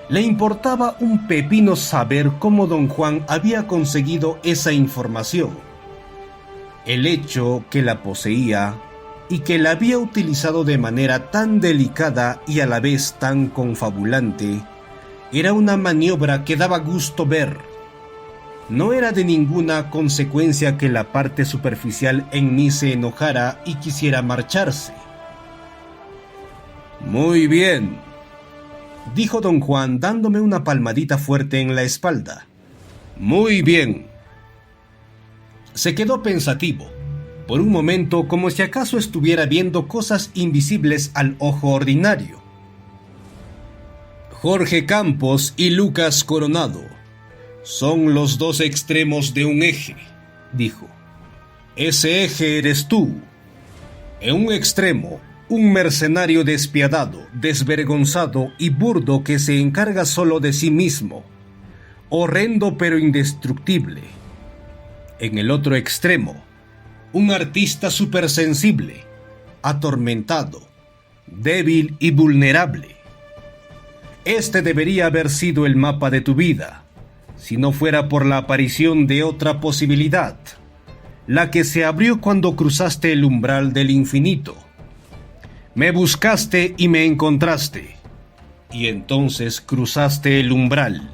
le importaba un pepino saber cómo don Juan había conseguido esa información. El hecho que la poseía y que la había utilizado de manera tan delicada y a la vez tan confabulante, era una maniobra que daba gusto ver. No era de ninguna consecuencia que la parte superficial en mí se enojara y quisiera marcharse. Muy bien, dijo don Juan dándome una palmadita fuerte en la espalda. Muy bien. Se quedó pensativo, por un momento como si acaso estuviera viendo cosas invisibles al ojo ordinario. Jorge Campos y Lucas Coronado son los dos extremos de un eje, dijo. Ese eje eres tú. En un extremo, un mercenario despiadado, desvergonzado y burdo que se encarga solo de sí mismo, horrendo pero indestructible. En el otro extremo, un artista supersensible, atormentado, débil y vulnerable. Este debería haber sido el mapa de tu vida, si no fuera por la aparición de otra posibilidad, la que se abrió cuando cruzaste el umbral del infinito. Me buscaste y me encontraste, y entonces cruzaste el umbral.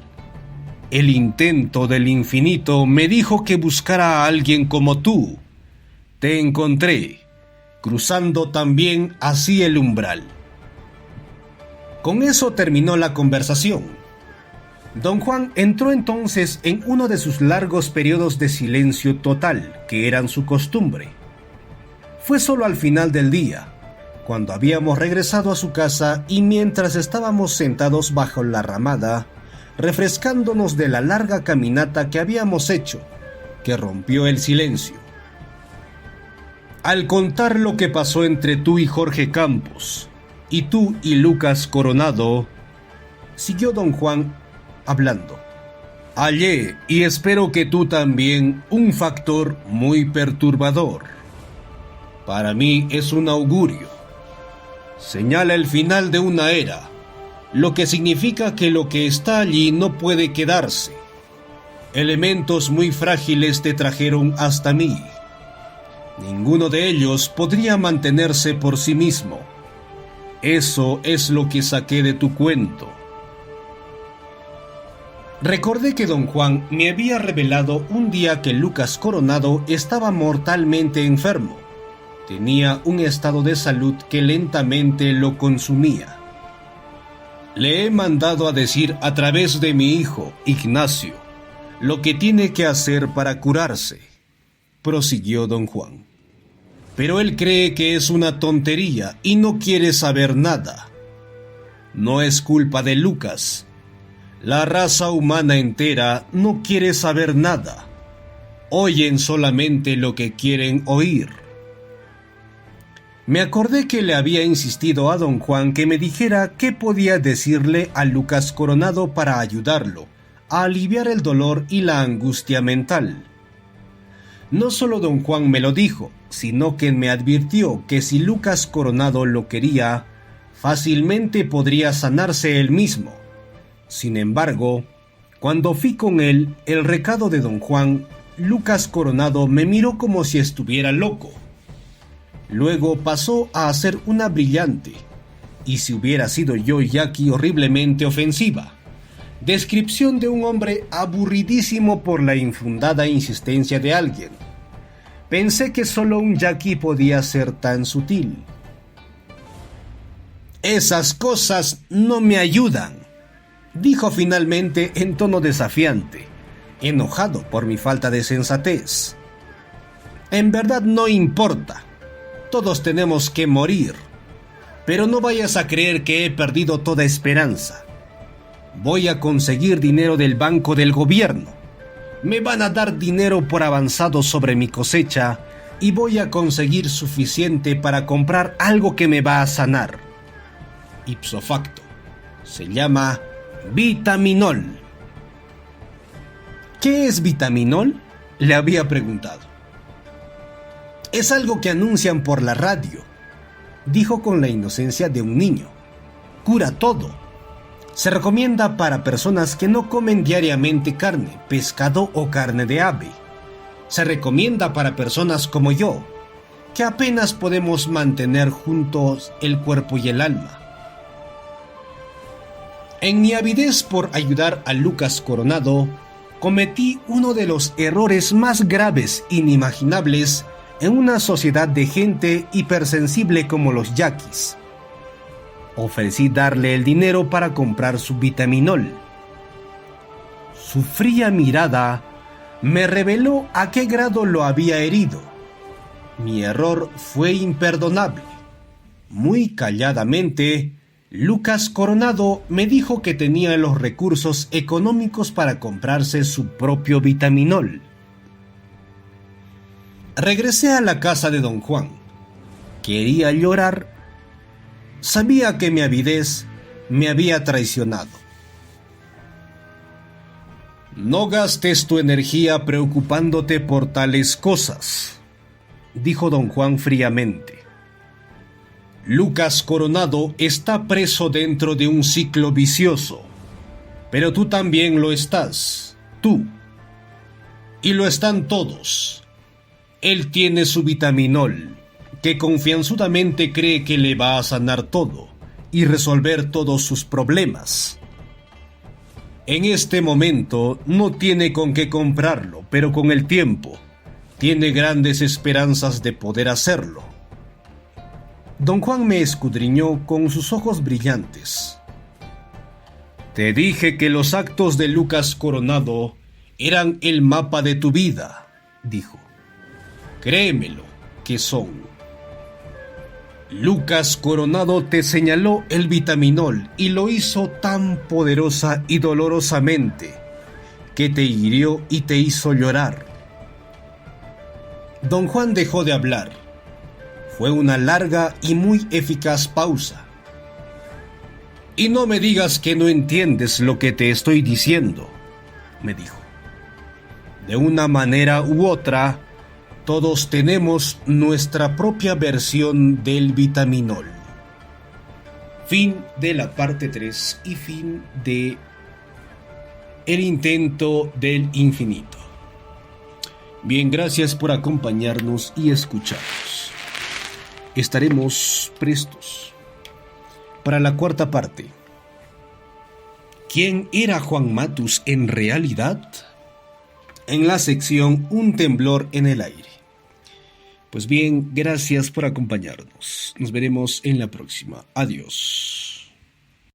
El intento del infinito me dijo que buscara a alguien como tú. Te encontré, cruzando también así el umbral. Con eso terminó la conversación. Don Juan entró entonces en uno de sus largos periodos de silencio total, que eran su costumbre. Fue solo al final del día, cuando habíamos regresado a su casa y mientras estábamos sentados bajo la ramada, refrescándonos de la larga caminata que habíamos hecho, que rompió el silencio. Al contar lo que pasó entre tú y Jorge Campos, y tú y Lucas Coronado, siguió don Juan hablando. Hallé, y espero que tú también, un factor muy perturbador. Para mí es un augurio. Señala el final de una era, lo que significa que lo que está allí no puede quedarse. Elementos muy frágiles te trajeron hasta mí. Ninguno de ellos podría mantenerse por sí mismo. Eso es lo que saqué de tu cuento. Recordé que don Juan me había revelado un día que Lucas Coronado estaba mortalmente enfermo. Tenía un estado de salud que lentamente lo consumía. Le he mandado a decir a través de mi hijo, Ignacio, lo que tiene que hacer para curarse, prosiguió don Juan. Pero él cree que es una tontería y no quiere saber nada. No es culpa de Lucas. La raza humana entera no quiere saber nada. Oyen solamente lo que quieren oír. Me acordé que le había insistido a don Juan que me dijera qué podía decirle a Lucas Coronado para ayudarlo a aliviar el dolor y la angustia mental. No solo don Juan me lo dijo, sino que me advirtió que si Lucas Coronado lo quería, fácilmente podría sanarse él mismo. Sin embargo, cuando fui con él, el recado de don Juan, Lucas Coronado me miró como si estuviera loco. Luego pasó a hacer una brillante, y si hubiera sido yo Jackie, horriblemente ofensiva, descripción de un hombre aburridísimo por la infundada insistencia de alguien. Pensé que solo un Jackie podía ser tan sutil. «Esas cosas no me ayudan», dijo finalmente en tono desafiante, enojado por mi falta de sensatez. «En verdad no importa. Todos tenemos que morir. Pero no vayas a creer que he perdido toda esperanza. Voy a conseguir dinero del banco del gobierno. Me van a dar dinero por avanzado sobre mi cosecha y voy a conseguir suficiente para comprar algo que me va a sanar. Ipso facto, se llama Vitaminol». «¿Qué es Vitaminol?», le había preguntado. «Es algo que anuncian por la radio», dijo con la inocencia de un niño. «Cura todo. Se recomienda para personas que no comen diariamente carne, pescado o carne de ave. Se recomienda para personas como yo, que apenas podemos mantener juntos el cuerpo y el alma». En mi avidez por ayudar a Lucas Coronado, cometí uno de los errores más graves e inimaginables en una sociedad de gente hipersensible como los yaquis. Ofrecí darle el dinero para comprar su Vitaminol. Su fría mirada me reveló a qué grado lo había herido. Mi error fue imperdonable. Muy calladamente, Lucas Coronado me dijo que tenía los recursos económicos para comprarse su propio Vitaminol. Regresé a la casa de don Juan. Quería llorar. Sabía que mi avidez me había traicionado. «No gastes tu energía preocupándote por tales cosas», dijo don Juan fríamente. «Lucas Coronado está preso dentro de un ciclo vicioso, pero tú también lo estás, tú. Y lo están todos. Él tiene su Vitaminol, que confianzudamente cree que le va a sanar todo y resolver todos sus problemas. En este momento no tiene con qué comprarlo, pero con el tiempo tiene grandes esperanzas de poder hacerlo». Don Juan me escudriñó con sus ojos brillantes. «Te dije que los actos de Lucas Coronado eran el mapa de tu vida», dijo. «Créemelo que son. Lucas Coronado te señaló el Vitaminol y lo hizo tan poderosa y dolorosamente que te hirió y te hizo llorar». Don Juan dejó de hablar. Fue una larga y muy eficaz pausa. «Y no me digas que no entiendes lo que te estoy diciendo», me dijo. «De una manera u otra, todos tenemos nuestra propia versión del Vitaminol». Fin de la parte 3 y fin de El intento del infinito. Bien, gracias por acompañarnos y escucharnos. Estaremos prestos para la cuarta parte. ¿Quién era Juan Matus en realidad?, en la sección Un temblor en el aire. Pues bien, gracias por acompañarnos. Nos veremos en la próxima. Adiós.